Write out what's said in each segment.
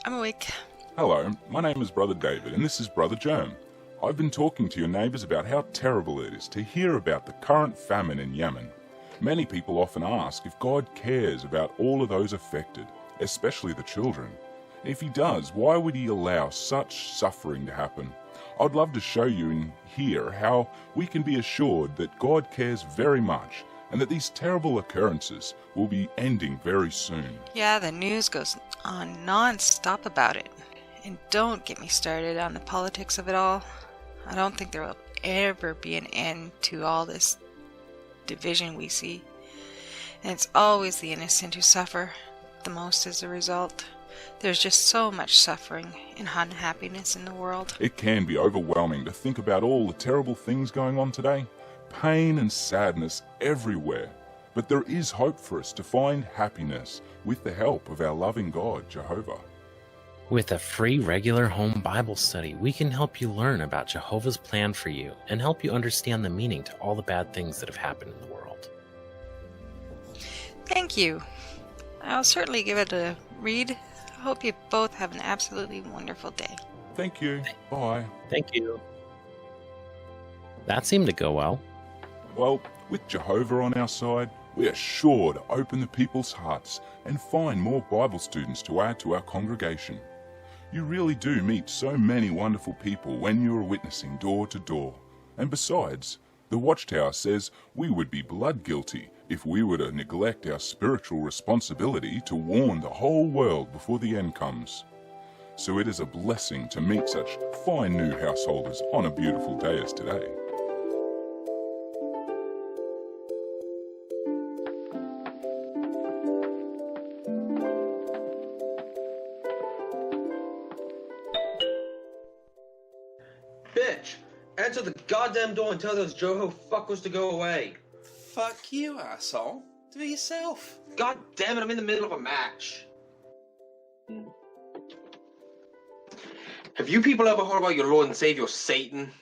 I'm awake. Hello, my name is Brother David, and this is Brother Germ. I've been talking to your neighbours about how terrible it is to hear about the current famine in Yemen. Many people often ask if God cares about all of those affected, especially the children. If he does, why would he allow such suffering to happen? I'd love to show you and hear how we can be assured that God cares very much and that these terrible occurrences will be ending very soon. Yeah, the news goes on non-stop about it. And don't get me started on the politics of it all. I don't think there will ever be an end to all this division we see. And it's always the innocent who suffer the most as a result. There's just so much suffering and unhappiness in the world. It can be overwhelming to think about all the terrible things going on today. Pain and sadness everywhere. But there is hope for us to find happiness with the help of our loving God, Jehovah. With a free regular home Bible study, we can help you learn about Jehovah's plan for you and help you understand the meaning to all the bad things that have happened in the world. Thank you. I'll certainly give it a read. I hope you both have an absolutely wonderful day. Thank you. Bye. Thank you. That seemed to go well. Well, with Jehovah on our side, we are sure to open the people's hearts and find more Bible students to add to our congregation. You really do meet so many wonderful people when you are witnessing door to door. And besides, the Watchtower says we would be blood guilty if we were to neglect our spiritual responsibility to warn the whole world before the end comes. So it is a blessing to meet such fine new householders on a beautiful day as today. Bitch! Answer the goddamn door and tell those Joho fuckers to go away. Fuck you, asshole. Do it yourself. God damn it, I'm in the middle of a match. Have you people ever heard about your Lord and Savior Satan?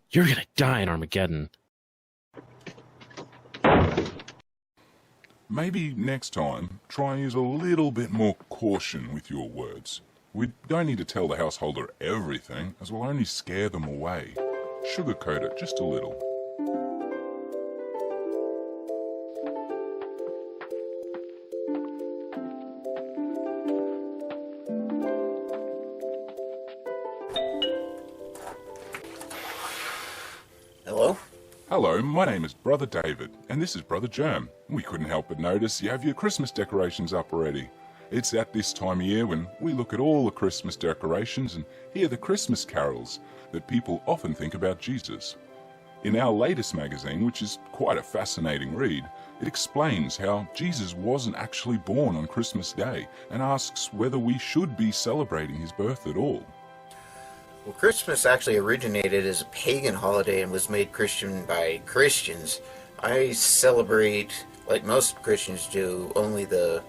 You're gonna die in Armageddon. Maybe next time, try and use a little bit more caution with your words. We don't need to tell the householder everything, as we'll only scare them away. Sugarcoat it just a little. Hello? Hello, my name is Brother David, and this is Brother Germ. We couldn't help but notice you have your Christmas decorations up already. It's at this time of year when we look at all the Christmas decorations and hear the Christmas carols that people often think about Jesus. In our latest magazine, which is quite a fascinating read, it explains how Jesus wasn't actually born on Christmas Day and asks whether we should be celebrating his birth at all. Well, Christmas actually originated as a pagan holiday and was made Christian by Christians. I celebrate, like most Christians do, only the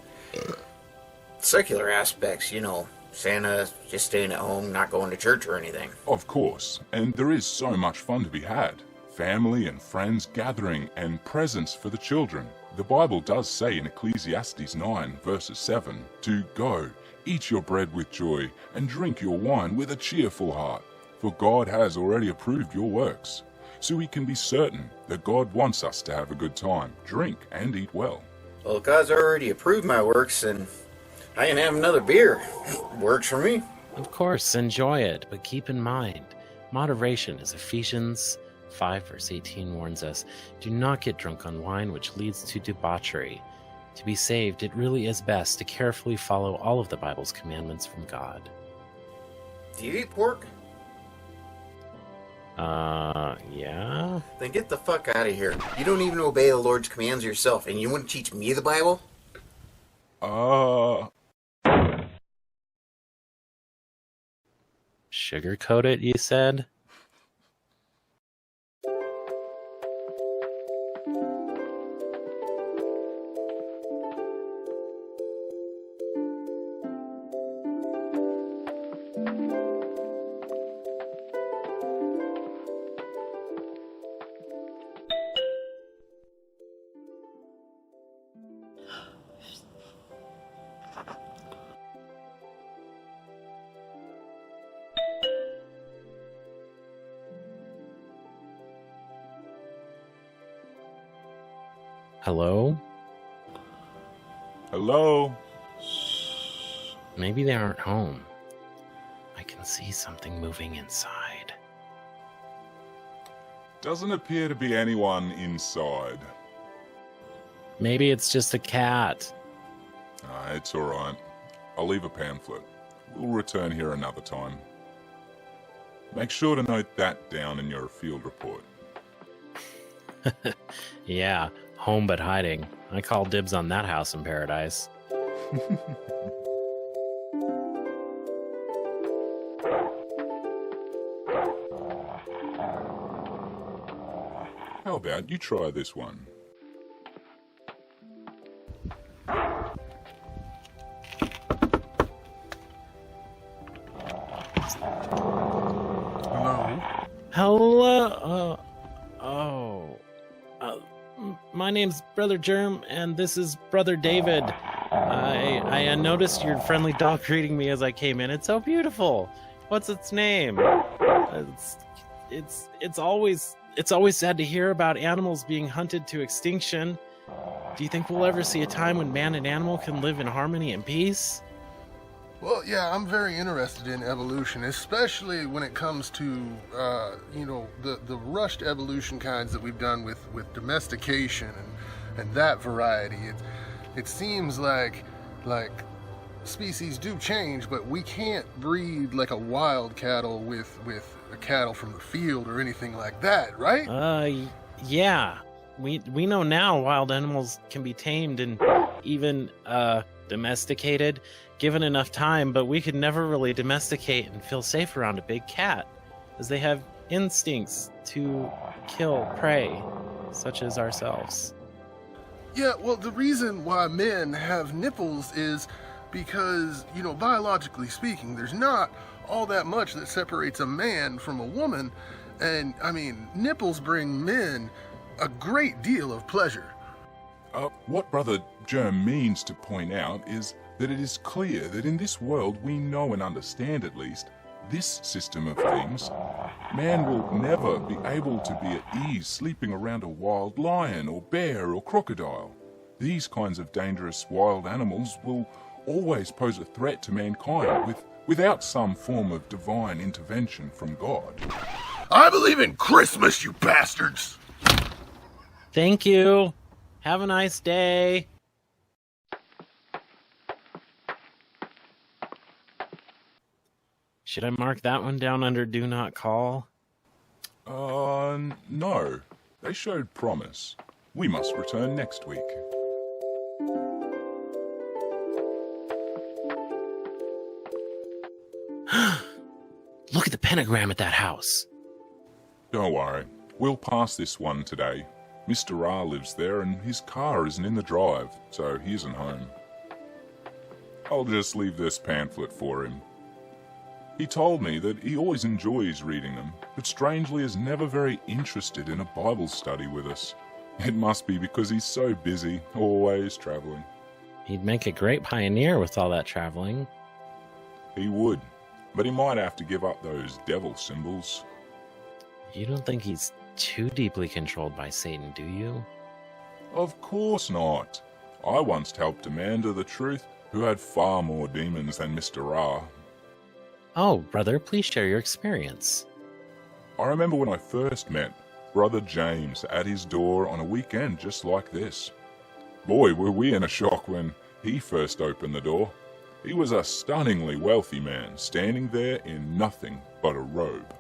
secular aspects, you know, Santa, just staying at home, not going to church or anything. Of course, and there is so much fun to be had. Family and friends gathering and presents for the children. The Bible does say in Ecclesiastes 9 verses 7 to go, eat your bread with joy and drink your wine with a cheerful heart, for God has already approved your works. So we can be certain that God wants us to have a good time, drink and eat well. Well, God's already approved my works, and I can have another beer. Works for me. Of course, enjoy it, but keep in mind, moderation, as Ephesians 5 verse 18 warns us, do not get drunk on wine, which leads to debauchery. To be saved, it really is best to carefully follow all of the Bible's commandments from God. Do you eat pork? Yeah? Then get the fuck out of here. You don't even obey the Lord's commands yourself, and you want to teach me the Bible? Sugarcoat it, you said? Hello? Hello? Maybe they aren't home. I can see something moving inside. Doesn't appear to be anyone inside. Maybe it's just a cat. It's alright. I'll leave a pamphlet. We'll return here another time. Make sure to note that down in your field report. Yeah, home but hiding. I call dibs on that house in paradise. How about you try this one? Hello? My name's Brother Germ, and this is Brother David. I noticed your friendly dog greeting me as I came in. It's so beautiful. What's its name? It's always sad to hear about animals being hunted to extinction. Do you think we'll ever see a time when man and animal can live in harmony and peace? Well, yeah, I'm very interested in evolution, especially when it comes to, the rushed evolution kinds that we've done with domestication and that variety. It seems like species do change, but we can't breed like a wild cattle with a cattle from the field or anything like that, right? Yeah. We know now wild animals can be tamed and even, domesticated, given enough time, but we could never really domesticate and feel safe around a big cat, as they have instincts to kill prey, such as ourselves. Yeah, well, the reason why men have nipples is because, biologically speaking, there's not all that much that separates a man from a woman, and, nipples bring men a great deal of pleasure. What Brother Germ means to point out is that it is clear that in this world we know and understand at least this system of things. Man will never be able to be at ease sleeping around a wild lion or bear or crocodile. These kinds of dangerous wild animals will always pose a threat to mankind without some form of divine intervention from God. I believe in Christmas, you bastards! Thank you. Have a nice day. Should I mark that one down under do not call? No. They showed promise. We must return next week. Look at the pentagram at that house. Don't worry. We'll pass this one today. Mr. R lives there and his car isn't in the drive, so he isn't home. I'll just leave this pamphlet for him. He told me that he always enjoys reading them, but strangely is never very interested in a Bible study with us. It must be because he's so busy, always traveling. He'd make a great pioneer with all that traveling. He would, but he might have to give up those devil symbols. You don't think he's too deeply controlled by Satan, do you? Of course not. I once helped a man to the truth who had far more demons than Mr. R. Oh, brother, please share your experience. I remember when I first met Brother James at his door on a weekend just like this. Boy, were we in a shock when he first opened the door. He was a stunningly wealthy man, standing there in nothing but a robe.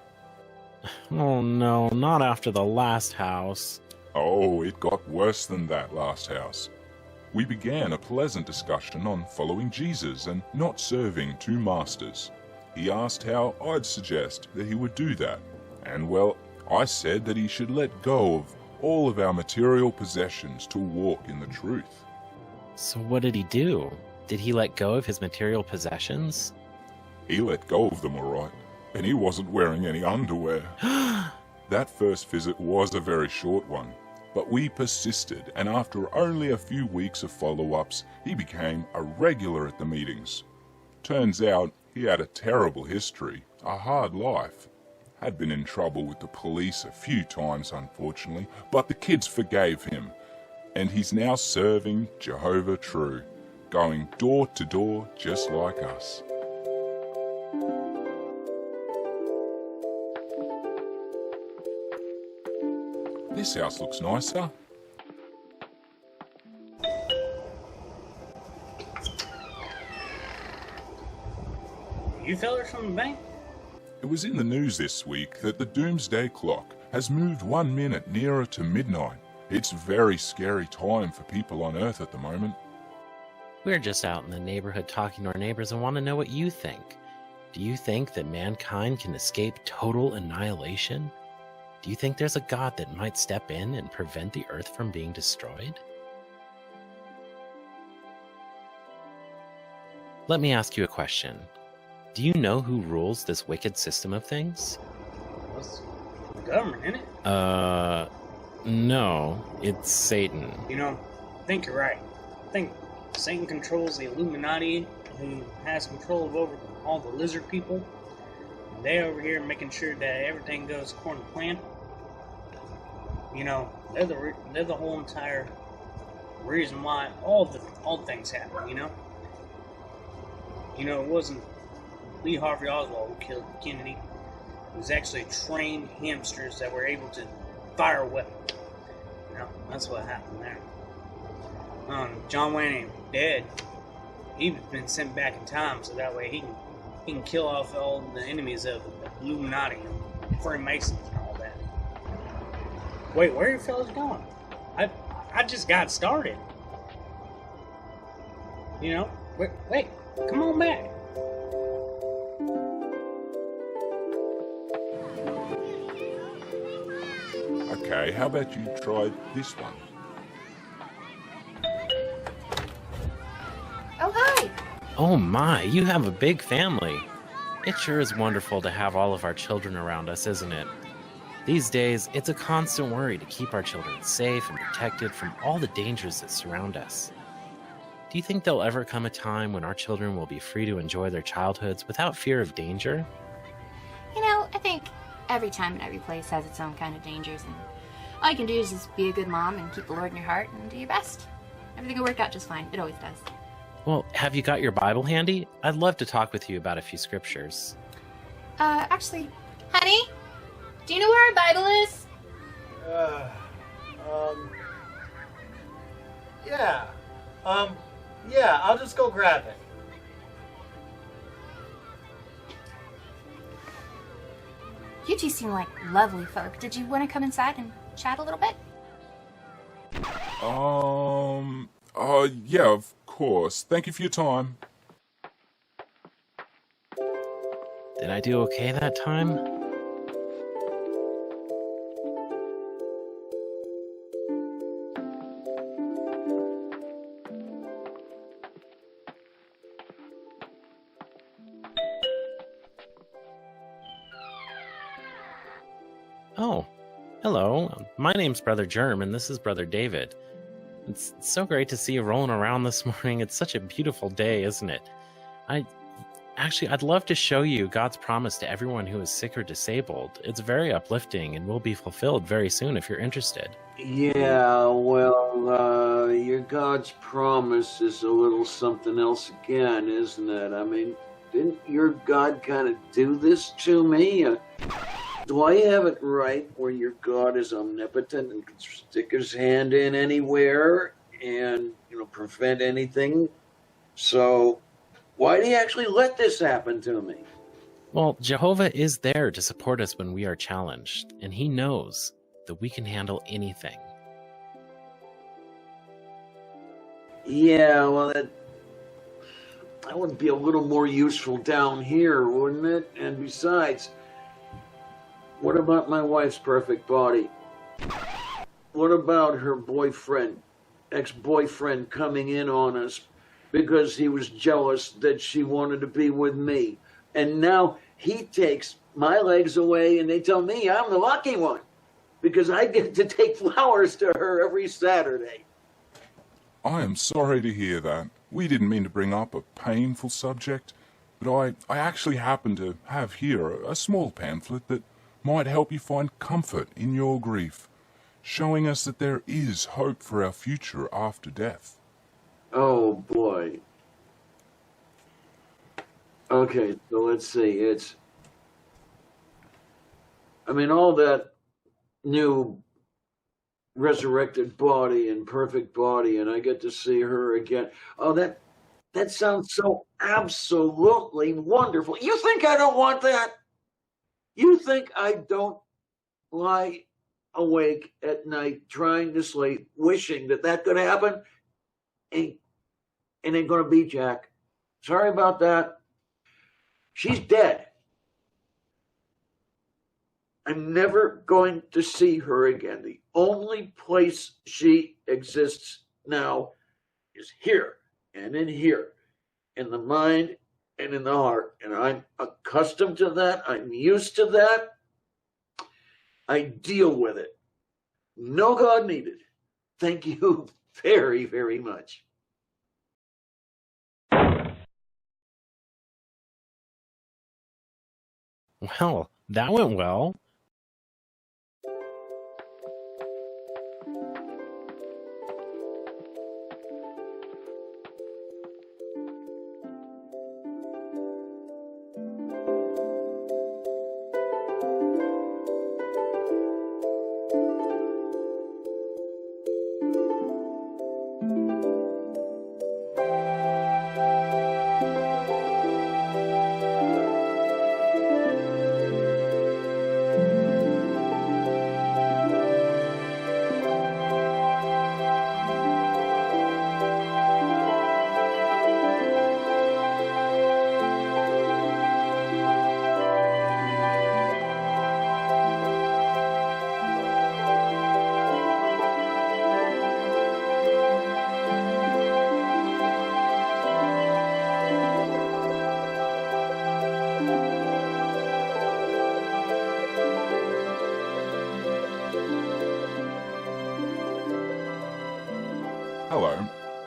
Oh no, not after the last house. Oh, it got worse than that last house. We began a pleasant discussion on following Jesus and not serving two masters. He asked how I'd suggest that he would do that, and well, I said that he should let go of all of our material possessions to walk in the truth. So what did he do? Did he let go of his material possessions? He let go of them all right, and he wasn't wearing any underwear. That first visit was a very short one, but we persisted, and after only a few weeks of follow-ups, he became a regular at the meetings. Turns out he had a terrible history, a hard life. Had been in trouble with the police a few times, unfortunately, but the kids forgave him. and he's now serving Jehovah true, going door to door just like us. This house looks nicer. You fellers from the bank? It was in the news this week that the Doomsday clock has moved 1 minute nearer to midnight. It's a very scary time for people on Earth at the moment. We're just out in the neighborhood talking to our neighbors and want to know what you think. Do you think that mankind can escape total annihilation? Do you think there's a God that might step in and prevent the Earth from being destroyed? Let me ask you a question. Do you know who rules this wicked system of things? It's the government, isn't it? No, it's Satan. You know, I think you're right. I think Satan controls the Illuminati, who has control over all the lizard people. And they over here making sure that everything goes according to plan. You know, they're the whole entire reason why all things happen. You know, it wasn't Lee Harvey Oswald who killed Kennedy. It was actually trained hamsters that were able to fire a weapon. You know, that's what happened there. John Wayne ain't dead. He's been sent back in time so that way he can kill off all the enemies of the Illuminati and Freemasons and all that. Wait, where are you fellas going? I just got started. You know? Wait, come on back. Okay, how about you try this one? Oh, hi! Oh my, you have a big family. It sure is wonderful to have all of our children around us, isn't it? These days, it's a constant worry to keep our children safe and protected from all the dangers that surround us. Do you think there'll ever come a time when our children will be free to enjoy their childhoods without fear of danger? You know, I think every time and every place has its own kind of dangers, and all you can do is just be a good mom and keep the Lord in your heart and do your best. Everything will work out just fine. It always does. Well, have you got your Bible handy? I'd love to talk with you about a few scriptures. Actually, honey, do you know where our Bible is? Yeah, I'll just go grab it. You two seem like lovely folk. Did you want to come inside and chat a little bit? Yeah, of course. Thank you for your time. Did I do okay that time? Oh, hello. My name's Brother Germ, and this is Brother David. It's so great to see you rolling around this morning. It's such a beautiful day, isn't it? I'd love to show you God's promise to everyone who is sick or disabled. It's very uplifting and will be fulfilled very soon if you're interested. Yeah, well, your God's promise is a little something else again, isn't it? I mean, didn't your God kind of do this to me? Do I have it right where your God is omnipotent and can stick his hand in anywhere and, prevent anything? So why did he actually let this happen to me? Well, Jehovah is there to support us when we are challenged, and he knows that we can handle anything. Yeah, well, that would be a little more useful down here, wouldn't it? And besides, what about my wife's perfect body? What about her boyfriend, ex-boyfriend coming in on us because he was jealous that she wanted to be with me? And now he takes my legs away and they tell me I'm the lucky one because I get to take flowers to her every Saturday. I am sorry to hear that. We didn't mean to bring up a painful subject, but I actually happen to have here a small pamphlet that might help you find comfort in your grief. showing us that there is hope for our future after death. Oh boy. Okay, so let's see. All that new resurrected body and perfect body, and I get to see her again. Oh, that sounds so absolutely wonderful. You think I don't want that? You think I don't lie awake at night trying to sleep, wishing that could happen? Ain't gonna be, Jack. Sorry about that. She's dead. I'm never going to see her again. The only place she exists now is here and in here, in the mind and in the heart. And I'm accustomed to that. I'm used to that. I deal with it. No God needed. Thank you very, very much. Well, that went well.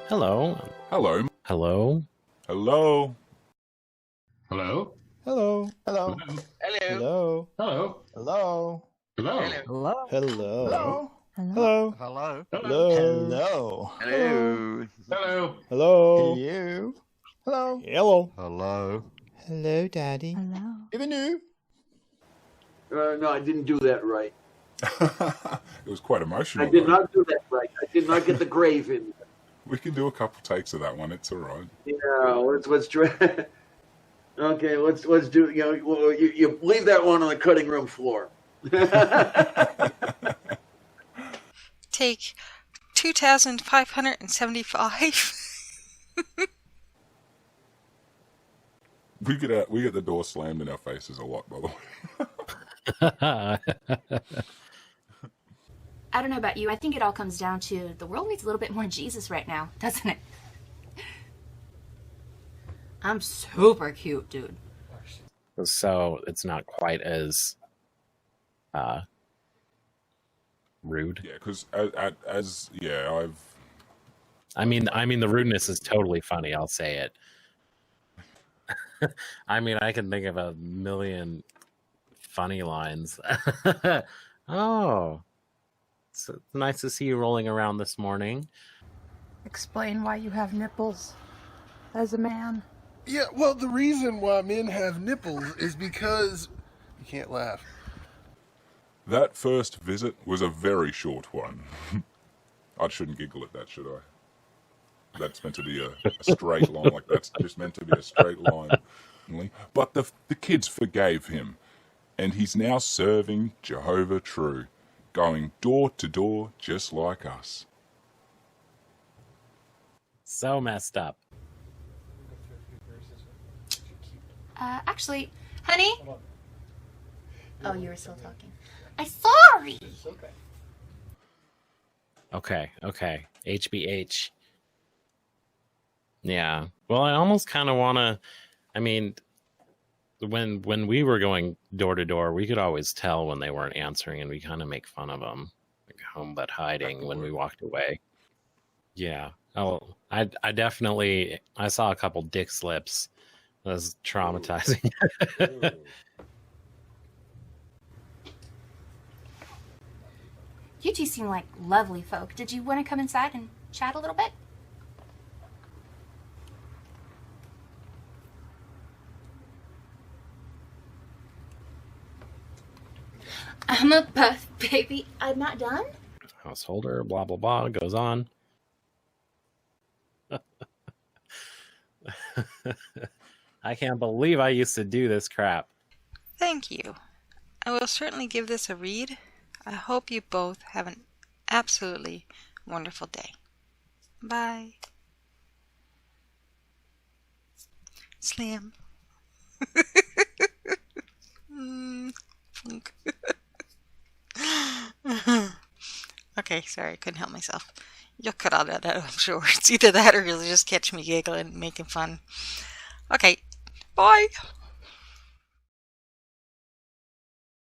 Hello. Hello. Hello. Hello. Hello. Hello? Hello. Hello. Hello? Hello. Hello? Hello. Hello? Hello. Hello? Hello. Hello? Hello. Hello? Hello. Hello? Hello. Hello? Hello. Hello? Hello, Daddy. Hello. Even you? No, I didn't do that right. It was quite emotional. I did though. not do that right. I did not get the grave in. We can do a couple takes of that one. It's all right. Yeah, let's try. Okay, let's do. You leave that one on the cutting room floor. Take 2,575. We get the door slammed in our faces a lot, by the way. I don't know about you. I think it all comes down to the world needs a little bit more Jesus right now, doesn't it? I'm super cute, dude. So it's not quite as rude. Yeah, because I mean, the rudeness is totally funny. I'll say it. I mean, I can think of a million funny lines. Oh, it's nice to see you rolling around this morning. Explain why you have nipples as a man. Yeah, well, the reason why men have nipples is because... You can't laugh. that first visit was a very short one. I shouldn't giggle at that, should I? That's meant to be a straight line. Like, that's just meant to be a straight line. But the kids forgave him, and he's now serving Jehovah true, going door to door just like us. So messed up. Actually, honey. Oh, you were still talking. I'm sorry. Okay. HBH. Yeah. Well, I almost kind of want to. I mean, when we were going door to door, we could always tell when they weren't answering, and we kind of make fun of them, like home but hiding when we walked away. Yeah. Oh, I definitely. I saw a couple dick slips. That was traumatizing. You two seem like lovely folk. Did you want to come inside and chat a little bit? I'm a buff baby. I'm not done? Householder, blah, blah, blah, goes on. I can't believe I used to do this crap. Thank you. I will certainly give this a read. I hope you both have an absolutely wonderful day. Bye. Slam. Funk. Okay, sorry, I couldn't help myself. You'll cut all that out, I'm sure. It's either that or you'll just catch me giggling and making fun. Okay, bye.